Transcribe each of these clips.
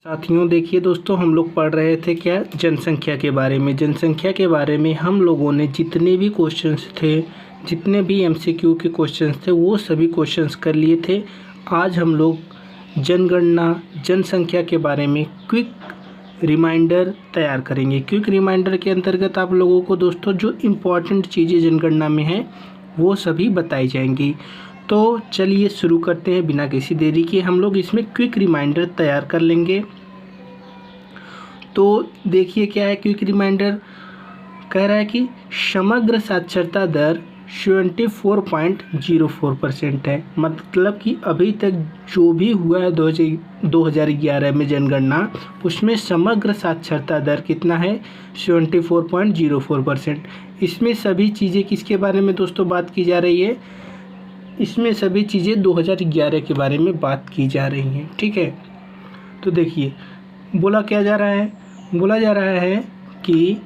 साथियों देखिए दोस्तों, हम लोग पढ़ रहे थे क्या जनसंख्या के बारे में। जनसंख्या के बारे में हम लोगों ने जितने भी क्वेश्चंस थे, जितने भी एमसीक्यू के क्वेश्चंस थे, वो सभी क्वेश्चंस कर लिए थे। आज हम लोग जनगणना जनसंख्या के बारे में क्विक रिमाइंडर तैयार करेंगे। क्विक रिमाइंडर के अंतर्गत आप लोगों को दोस्तों जो इम्पॉर्टेंट चीज़ें जनगणना में हैं वो सभी बताई जाएंगी। तो चलिए शुरू करते हैं, बिना किसी देरी के हम लोग इसमें क्विक रिमाइंडर तैयार कर लेंगे। तो देखिए क्या है क्विक रिमाइंडर, कह रहा है कि समग्र साक्षरता दर 74.04% है। मतलब कि अभी तक जो भी हुआ है 2011 में जनगणना, उसमें समग्र साक्षरता दर कितना है? 74.04%। इसमें सभी चीज़ें किसके बारे में दोस्तों बात की जा रही है? इसमें सभी चीज़ें 2011 के बारे में बात की जा रही हैं। ठीक है, तो देखिए बोला क्या जा रहा है, बोला जा रहा है कि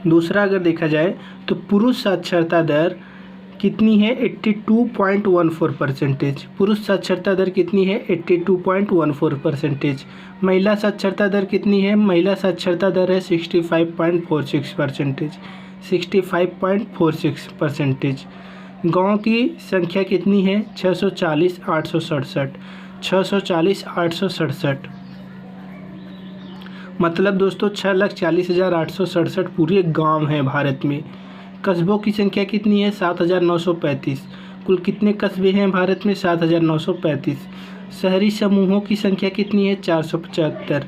दूसरा अगर देखा जाए तो पुरुष साक्षरता दर कितनी है? 82.14%। पुरुष साक्षरता दर कितनी है? 82.14%। महिला साक्षरता दर कितनी है? महिला साक्षरता दर है 65.46%। 65.46%। गाँव की संख्या कितनी है? 640,867। 640,867 मतलब दोस्तों 6,40,867 पूरे गांव हैं भारत में। कस्बों की संख्या कितनी है? 7,935। कुल कितने कस्बे हैं भारत में? 7,935। शहरी समूहों की संख्या कितनी है? 475।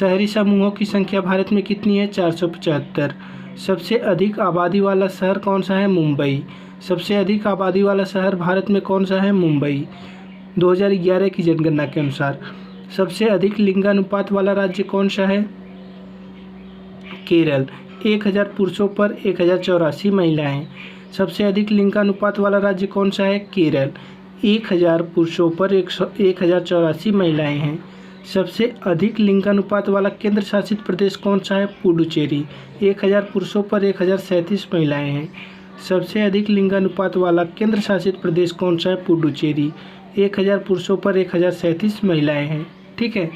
शहरी समूहों की संख्या भारत में कितनी है? 475। सबसे अधिक आबादी वाला शहर कौन सा है? मुंबई। सबसे अधिक आबादी वाला शहर भारत में कौन सा है? मुंबई। 2011 की जनगणना के अनुसार। सबसे अधिक लिंगानुपात वाला राज्य कौन सा है? केरल। 1000 पुरुषों पर 1084 महिलाएं। सबसे अधिक लिंगानुपात वाला राज्य कौन सा है? केरल। 1000 पुरुषों पर 1084 महिलाएं हैं। सबसे अधिक लिंगानुपात वाला केंद्र शासित प्रदेश कौन सा है? पुडुचेरी। 1000 पुरुषों पर 1037 महिलाएं हैं। सबसे अधिक लिंगानुपात वाला केंद्र शासित प्रदेश कौन सा है? पुडुचेरी। 1000 पुरुषों पर 1037 महिलाएं हैं। ठीक है,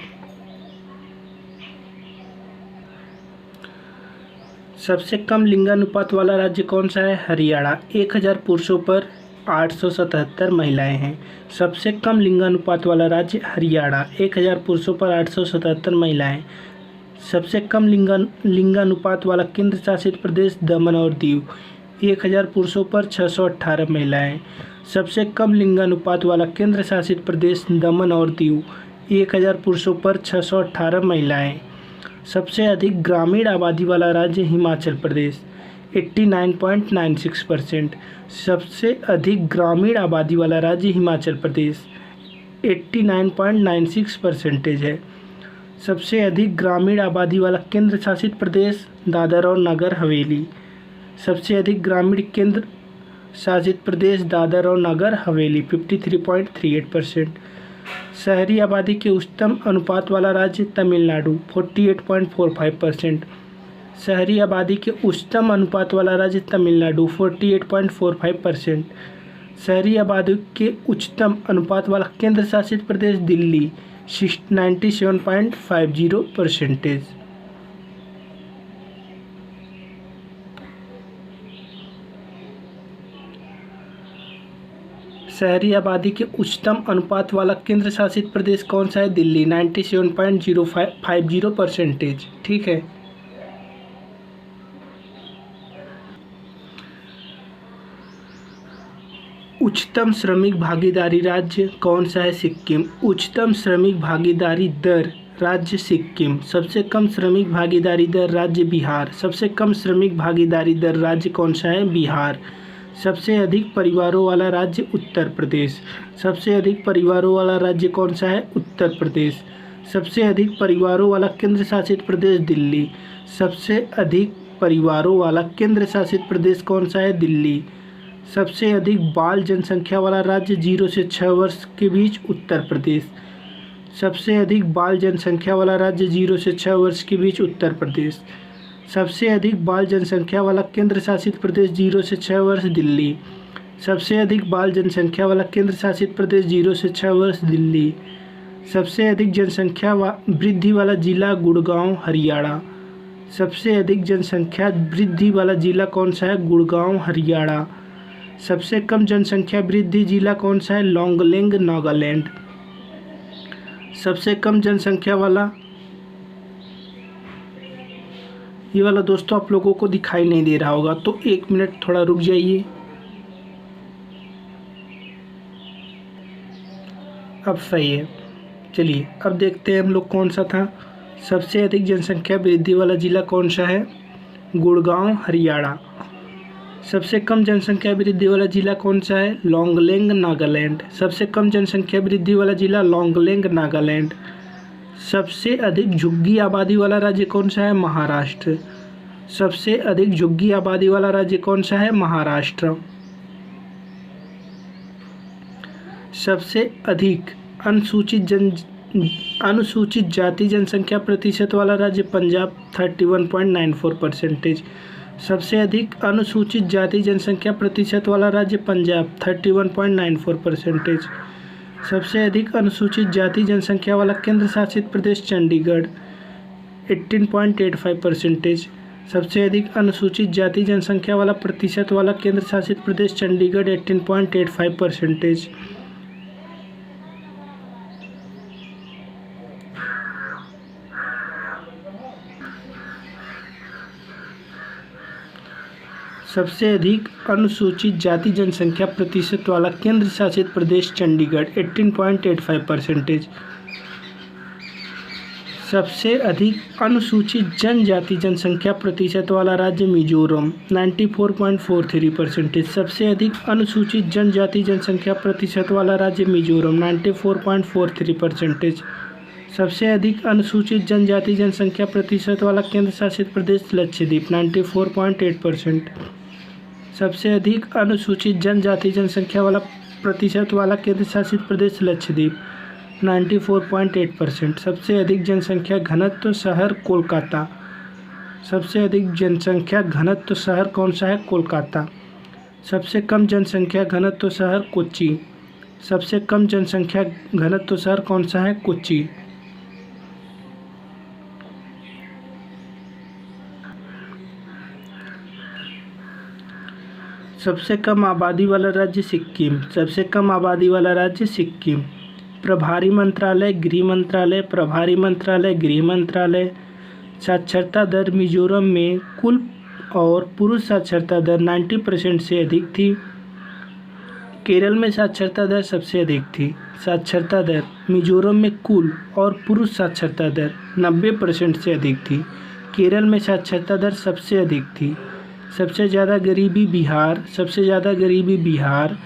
सबसे कम लिंगानुपात वाला राज्य कौन सा है? हरियाणा। 1000 पुरुषों पर 877 महिलाएं हैं। सबसे कम लिंगानुपात वाला राज्य हरियाणा। 1000 पुरुषों पर 877 महिलाएं। सबसे कम लिंगानुपात वाला केंद्र शासित प्रदेश दमन और दीव। 1000 पुरुषों पर 618 महिलाएं। सबसे कम लिंगानुपात वाला केंद्र शासित प्रदेश दमन और दीव। 1000 पुरुषों पर 618 महिलाएं। सबसे अधिक ग्रामीण आबादी वाला राज्य हिमाचल प्रदेश। 89.96%। सबसे अधिक ग्रामीण आबादी वाला राज्य हिमाचल प्रदेश 89.96% है। सबसे अधिक ग्रामीण आबादी वाला केंद्र शासित प्रदेश दादर और नगर हवेली। सबसे अधिक ग्रामीण केंद्र शासित प्रदेश दादर और नगर हवेली 53.38%। शहरी आबादी के उच्चतम अनुपात वाला राज्य तमिलनाडु 48.45%। शहरी आबादी के उच्चतम अनुपात वाला राज्य तमिलनाडु 48.45%। शहरी आबादी के उच्चतम अनुपात वाला केंद्र शासित प्रदेश दिल्ली 97.50%। शहरी आबादी के उच्चतम अनुपात वाला केंद्र शासित प्रदेश कौन सा है? दिल्ली 97.050%। ठीक है, उच्चतम श्रमिक भागीदारी राज्य कौन सा है? सिक्किम। उच्चतम श्रमिक भागीदारी दर राज्य सिक्किम। सबसे कम श्रमिक भागीदारी दर राज्य बिहार। सबसे कम श्रमिक भागीदारी दर राज्य कौन सा है? बिहार। सबसे अधिक परिवारों वाला राज्य उत्तर प्रदेश। सबसे अधिक परिवारों वाला राज्य कौन सा है? उत्तर प्रदेश। सबसे अधिक परिवारों वाला केंद्र शासित प्रदेश दिल्ली। सबसे अधिक परिवारों वाला केंद्र शासित प्रदेश कौन सा है? दिल्ली। सबसे अधिक बाल जनसंख्या वाला राज्य 0 से 6 वर्ष के बीच उत्तर प्रदेश। सबसे अधिक बाल जनसंख्या वाला राज्य 0 से 6 वर्ष के बीच उत्तर प्रदेश। सबसे अधिक बाल जनसंख्या वाला केंद्र शासित प्रदेश 0 से 6 वर्ष दिल्ली। सबसे अधिक बाल जनसंख्या वाला केंद्र शासित प्रदेश 0 से 6 वर्ष दिल्ली। सबसे अधिक जनसंख्या वृद्धि वाला जिला गुड़गांव हरियाणा। सबसे अधिक जनसंख्या वृद्धि वाला जिला कौन सा है? गुड़गांव हरियाणा। सबसे कम जनसंख्या वृद्धि जिला कौन सा है? लोंगलेंग नागालैंड। सबसे कम जनसंख्या वाला, ये वाला दोस्तों आप लोगों को दिखाई नहीं दे रहा होगा, तो 1 मिनट थोड़ा रुक जाइए। अब सही है। चलिए अब देखते हैं हम लोग कौन सा था। सबसे अधिक जनसंख्या वृद्धि वाला जिला कौन सा है? गुड़गांव हरियाणा। सबसे कम जनसंख्या वृद्धि वाला जिला कौन सा है? लोंगलेंग नागालैंड। सबसे कम जनसंख्या वृद्धि वाला जिला लोंगलेंग नागालैंड। सबसे अधिक झुग्गी आबादी वाला राज्य कौन सा है? महाराष्ट्र। सबसे अधिक झुग्गी आबादी वाला राज्य कौन सा है? महाराष्ट्र। सबसे अधिक अनुसूचित जाति जनसंख्या प्रतिशत वाला राज्य पंजाब 31.94%। सबसे अधिक अनुसूचित जाति जनसंख्या प्रतिशत वाला राज्य पंजाब 31.94%। सबसे अधिक अनुसूचित जाति जनसंख्या वाला केंद्र शासित प्रदेश चंडीगढ़ 18.85%। सबसे अधिक अनुसूचित जाति जनसंख्या वाला प्रतिशत वाला केंद्र शासित प्रदेश चंडीगढ़ 18.85%। सबसे अधिक अनुसूचित जाति जनसंख्या प्रतिशत वाला केंद्र शासित प्रदेश चंडीगढ़ 18.85%। सबसे अधिक अनुसूचित जनजाति जनसंख्या प्रतिशत वाला राज्य मिजोरम 94.43%। सबसे अधिक अनुसूचित जनजाति जनसंख्या प्रतिशत वाला राज्य मिजोरम 94.43%। सबसे अधिक अनुसूचित जनजाति जनसंख्या प्रतिशत वाला केंद्र शासित प्रदेश लक्षद्वीप 94.8%। सबसे अधिक अनुसूचित जनजाति जनसंख्या वाला प्रतिशत वाला केंद्र शासित प्रदेश लक्षद्वीप 94.8%। सबसे अधिक जनसंख्या घनत्व शहर कोलकाता। सबसे अधिक जनसंख्या घनत्व शहर कौन सा है? कोलकाता। सबसे कम जनसंख्या घनत्व शहर कोच्चि। सबसे कम जनसंख्या घनत्व शहर कौन सा है? कोच्चि। सबसे कम आबादी वाला राज्य सिक्किम। सबसे कम आबादी वाला राज्य सिक्किम। प्रभारी मंत्रालय गृह मंत्रालय। प्रभारी मंत्रालय गृह मंत्रालय। साक्षरता दर मिजोरम में कुल और पुरुष साक्षरता दर 90% से अधिक थी। केरल में साक्षरता दर सबसे अधिक थी। साक्षरता दर मिजोरम में कुल और पुरुष साक्षरता दर 90% से अधिक थी। केरल में साक्षरता दर सबसे अधिक थी। सबसे ज़्यादा गरीबी बिहार। सबसे ज़्यादा गरीबी बिहार।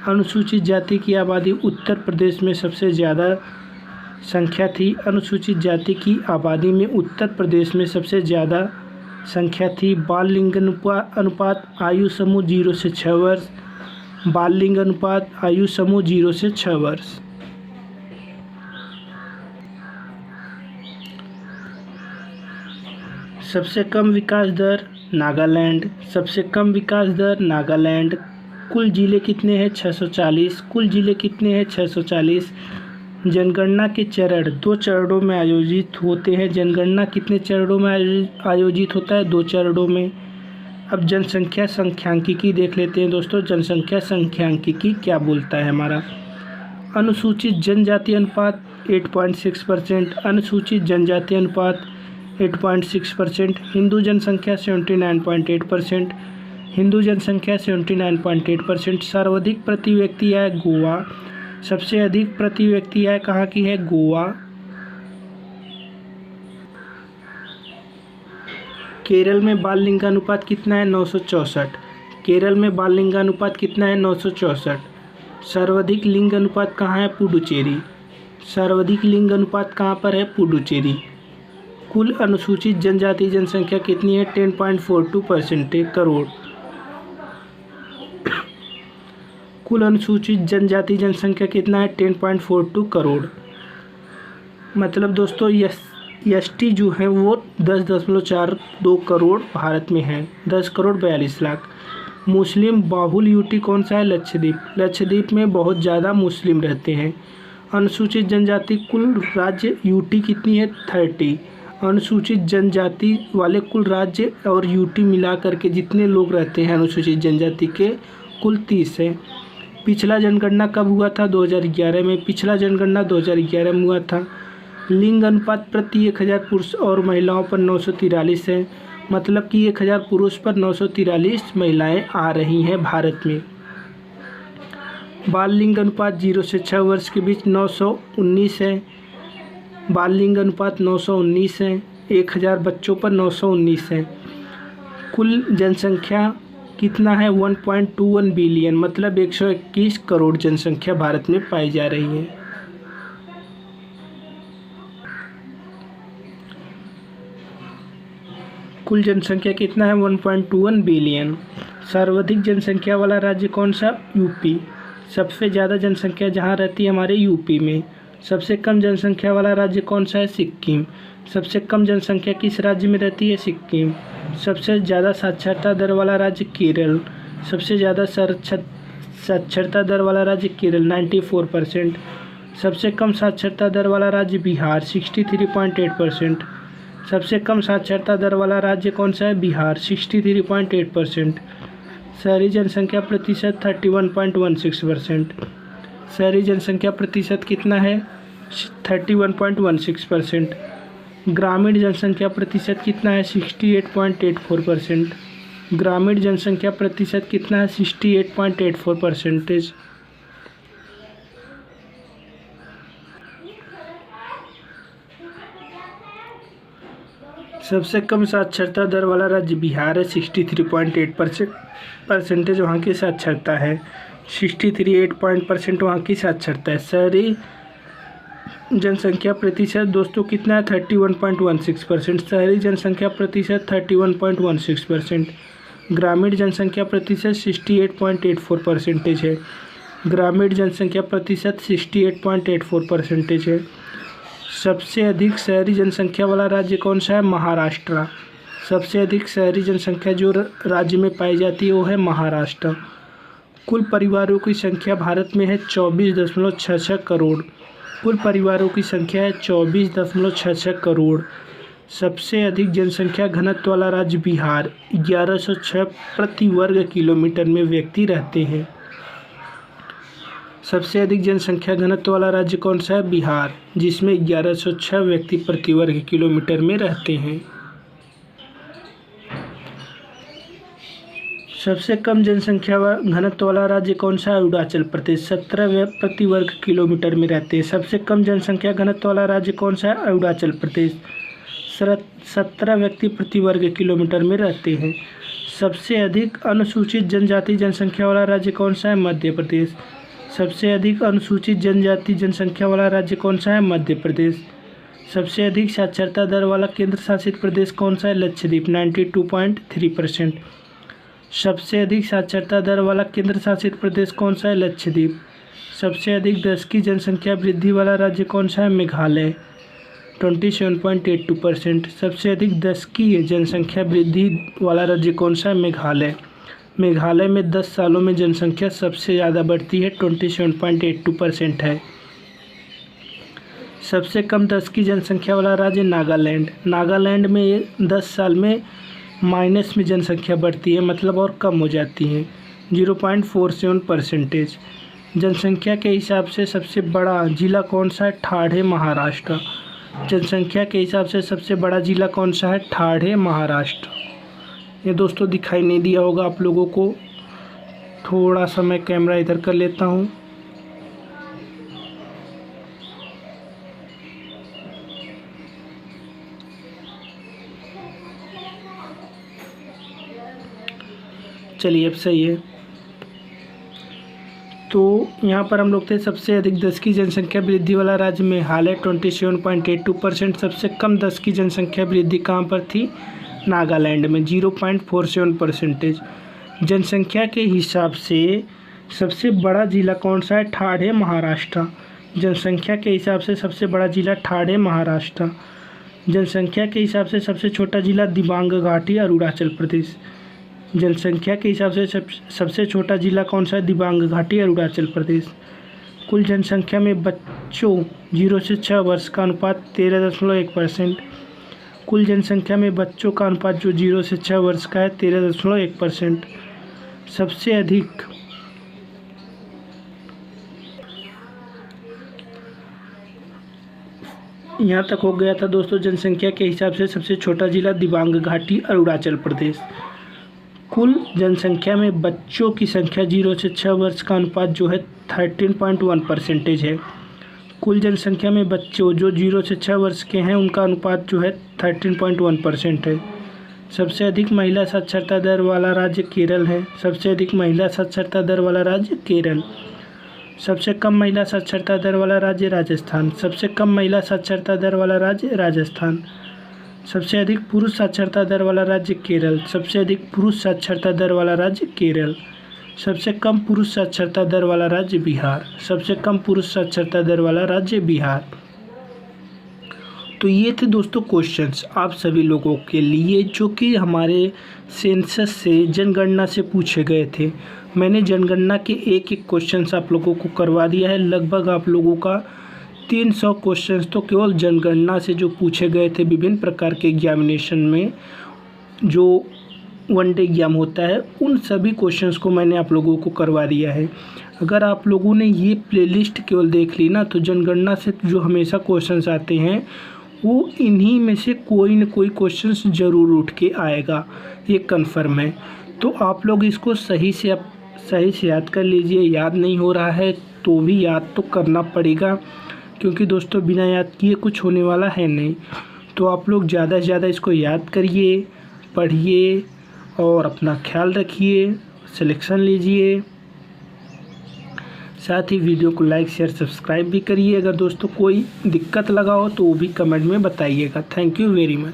अनुसूचित जाति की आबादी उत्तर प्रदेश में सबसे ज़्यादा संख्या थी। अनुसूचित जाति की आबादी में उत्तर प्रदेश में सबसे ज़्यादा संख्या थी। बाल लिंग अनुपात आयु समूह 0 से 6 वर्ष। बाल लिंग अनुपात आयु समूह 0 से 6 वर्ष। सबसे कम विकास दर नागालैंड। सबसे कम विकास दर नागालैंड। कुल जिले कितने हैं? 640। कुल जिले कितने हैं? 640। जनगणना के चरण 2 चरणों में आयोजित होते हैं। जनगणना कितने चरणों में आयोजित होता है? 2 चरणों में। अब जनसंख्या सांख्यिकी देख लेते हैं दोस्तों। जनसंख्या सांख्यिकी क्या बोलता है हमारा? अनुसूचित जनजाति अनुपात 8.6%। अनुसूचित जनजाति अनुपात 8.6%। हिंदू जनसंख्या 79.8%। हिंदू जनसंख्या 79.8%। सर्वाधिक प्रति व्यक्ति आय गोवा। सबसे अधिक प्रति व्यक्ति आय कहाँ की है? गोवा। केरल में बाल लिंगानुपात कितना है? 964। केरल में बाल लिंगानुपात कितना है? 964। सर्वाधिक लिंग अनुपात कहाँ है? पुडुचेरी। सर्वाधिक लिंग अनुपात कहाँ पर है? पुडुचेरी। कुल अनुसूचित जनजाति जनसंख्या कितनी है? 10.42% करोड़। कुल अनुसूचित जनजाति जनसंख्या कितना है? 10.42 करोड़। मतलब दोस्तों एसटी जो है वो 10.42 करोड़ भारत में है। 10 करोड़ 42 लाख। मुस्लिम बाहुल यूटी कौन सा है? लक्षद्वीप। लक्षद्वीप में बहुत ज़्यादा मुस्लिम रहते हैं। अनुसूचित जनजाति कुल राज्य यूटी कितनी है 30। अनुसूचित जनजाति वाले कुल राज्य और यूटी मिला करके जितने लोग रहते हैं अनुसूचित जनजाति के कुल 30 है। पिछला जनगणना कब हुआ था 2011 में। पिछला जनगणना 2011 में हुआ था। लिंग अनुपात प्रति 1000 पुरुष और महिलाओं पर 943 है, मतलब कि 1000 पुरुष पर 943 महिलाएं आ रही हैं भारत में। बाल लिंग अनुपात 0 से 6 वर्ष के बीच 919 है। बाल लिंग अनुपात 919 है। 1000 बच्चों पर 919 है। कुल जनसंख्या कितना है 1.21 बिलियन, मतलब 121 करोड़ जनसंख्या भारत में पाई जा रही है। कुल जनसंख्या कितना है 1.21 बिलियन। सर्वाधिक जनसंख्या वाला राज्य कौन सा, यूपी। सबसे ज़्यादा जनसंख्या जहाँ रहती है हमारे यूपी में। सबसे कम जनसंख्या वाला राज्य कौन सा है, सिक्किम। सबसे कम जनसंख्या किस राज्य में रहती है, सिक्किम। सबसे ज़्यादा साक्षरता दर वाला राज्य केरल। सबसे ज़्यादा साक्षरता दर वाला राज्य केरल 94%। सबसे कम साक्षरता दर वाला राज्य बिहार 63.8%। सबसे कम साक्षरता दर वाला राज्य कौन सा है, बिहार 63.8%। शहरी जनसंख्या प्रतिशत 31.16%। शहरी जनसंख्या प्रतिशत कितना है 31.16%। ग्रामीण जनसंख्या प्रतिशत कितना है 68.84%। ग्रामीण जनसंख्या प्रतिशत कितना है 68.84%। सबसे कम साक्षरता दर वाला राज्य बिहार है 63.8% वहाँ की साक्षरता है। 63.8% वहाँ की साक्षरता है। शहरी जनसंख्या प्रतिशत दोस्तों कितना है 31.16%। शहरी जनसंख्या प्रतिशत 31.16%। ग्रामीण जनसंख्या प्रतिशत 68.84% है। ग्रामीण जनसंख्या प्रतिशत 68.84% है। सबसे अधिक शहरी जनसंख्या वाला राज्य कौन सा है, महाराष्ट्र। सबसे अधिक शहरी जनसंख्या जो राज्य में पाई जाती है वो है महाराष्ट्र। कुल परिवारों की संख्या भारत में है 24.66 करोड़। कुल परिवारों की संख्या है 24.66 करोड़। सबसे अधिक जनसंख्या घनत्व वाला राज्य बिहार 1106 प्रति वर्ग किलोमीटर में व्यक्ति रहते हैं। सबसे अधिक जनसंख्या घनत्व वाला राज्य कौन सा है, बिहार, जिसमें 1106 व्यक्ति प्रति वर्ग किलोमीटर में रहते हैं। सबसे कम जनसंख्या घनत्व वाला राज्य कौन सा है, अरुणाचल प्रदेश, 17 प्रति वर्ग किलोमीटर में रहते हैं। सबसे कम जनसंख्या घनत्व वाला राज्य कौन सा है, अरुणाचल प्रदेश, 17 व्यक्ति प्रति वर्ग किलोमीटर में रहते हैं। सबसे अधिक अनुसूचित जनजाति जनसंख्या वाला राज्य कौन सा है, मध्य प्रदेश। सबसे अधिक अनुसूचित जनजाति जनसंख्या वाला राज्य कौन सा है, मध्य प्रदेश। सबसे अधिक साक्षरता दर वाला केंद्र शासित प्रदेश कौन सा है, लक्षद्वीप 92.3%। सबसे अधिक साक्षरता दर वाला केंद्र शासित प्रदेश कौन सा है, लक्षद्वीप। सबसे अधिक 10 की जनसंख्या वृद्धि वाला राज्य कौन सा है, मेघालय 27.82%। सबसे अधिक 10 की जनसंख्या वृद्धि वाला राज्य कौन सा है, मेघालय। मेघालय में 10 सालों में जनसंख्या सबसे ज़्यादा बढ़ती है 27.82% है। सबसे कम 10 की जनसंख्या वाला राज्य नागालैंड। नागालैंड में 10 साल में माइनस में जनसंख्या बढ़ती है, मतलब और कम हो जाती है 0.47%। जनसंख्या के हिसाब से सबसे बड़ा जिला कौन सा है, ठाणे महाराष्ट्र। जनसंख्या के हिसाब से सबसे बड़ा जिला कौन सा है, ठाणे महाराष्ट्र। ये दोस्तों दिखाई नहीं दिया होगा आप लोगों को, थोड़ा सा मैं कैमरा इधर कर लेता हूँ। चलिए अब सही है। तो यहाँ पर हम लोग थे सबसे अधिक 10 की जनसंख्या वृद्धि वाला राज्य मेघालय 27.82%। सबसे कम 10 की जनसंख्या वृद्धि कहाँ पर थी, नागालैंड में 0.47%। जनसंख्या के हिसाब से सबसे बड़ा जिला कौन सा है, ठाणे महाराष्ट्र। जनसंख्या के हिसाब से सबसे बड़ा जिला ठाणे महाराष्ट्र। जनसंख्या के हिसाब से सबसे छोटा जिला दिबांग घाटी अरुणाचल प्रदेश। जनसंख्या के हिसाब से सबसे छोटा जिला कौन सा है, दिबांग घाटी अरुणाचल प्रदेश। कुल जनसंख्या में बच्चों 0 से 6 वर्ष का अनुपात 13.1%। कुल जनसंख्या में बच्चों का अनुपात जो 0 से 6 वर्ष का है 13.1%। सबसे अधिक यहाँ तक हो गया था दोस्तों जनसंख्या के हिसाब से। सबसे छोटा जिला दिबांग घाटी अरुणाचल प्रदेश। कुल जनसंख्या में बच्चों की संख्या 0 से 6 वर्ष का अनुपात जो है 13.1% है। कुल जनसंख्या में बच्चों जो 0 से 6 वर्ष के हैं उनका अनुपात जो है 13.1% है। सबसे अधिक महिला साक्षरता दर वाला राज्य केरल है। सबसे अधिक महिला साक्षरता दर वाला राज्य केरल। सबसे कम महिला साक्षरता दर वाला राज्य राजस्थान। सबसे कम महिला साक्षरता दर वाला राज्य राजस्थान। सबसे अधिक पुरुष साक्षरता दर वाला राज्य केरल। सबसे अधिक पुरुष साक्षरता दर वाला राज्य केरल। सबसे कम पुरुष साक्षरता दर वाला राज्य बिहार। सबसे कम पुरुष साक्षरता दर वाला राज्य बिहार। तो ये थे दोस्तों क्वेश्चंस आप सभी लोगों के लिए जो कि हमारे सेंसस से जनगणना से पूछे गए थे। मैंने जनगणना के एक एक क्वेश्चंस आप लोगों को करवा दिया है। लगभग आप लोगों का 300 क्वेश्चंस तो केवल जनगणना से जो पूछे गए थे विभिन्न प्रकार के एग्जामिनेशन में जो वन डे एग्जाम होता है उन सभी क्वेश्चंस को मैंने आप लोगों को करवा दिया है। अगर आप लोगों ने ये प्लेलिस्ट केवल देख ली ना तो जनगणना से जो हमेशा क्वेश्चंस आते हैं वो इन्हीं में से कोई न कोई क्वेश्चंस ज़रूर उठ के आएगा, ये कन्फर्म है। तो आप लोग इसको सही से याद कर लीजिए। याद नहीं हो रहा है तो भी याद तो करना पड़ेगा क्योंकि दोस्तों बिना याद किए कुछ होने वाला है नहीं। तो आप लोग ज़्यादा से ज़्यादा इसको याद करिए, पढ़िए और अपना ख्याल रखिए, सिलेक्शन लीजिए। साथ ही वीडियो को लाइक शेयर सब्सक्राइब भी करिए। अगर दोस्तों कोई दिक्कत लगा हो तो वो भी कमेंट में बताइएगा। Thank you very much.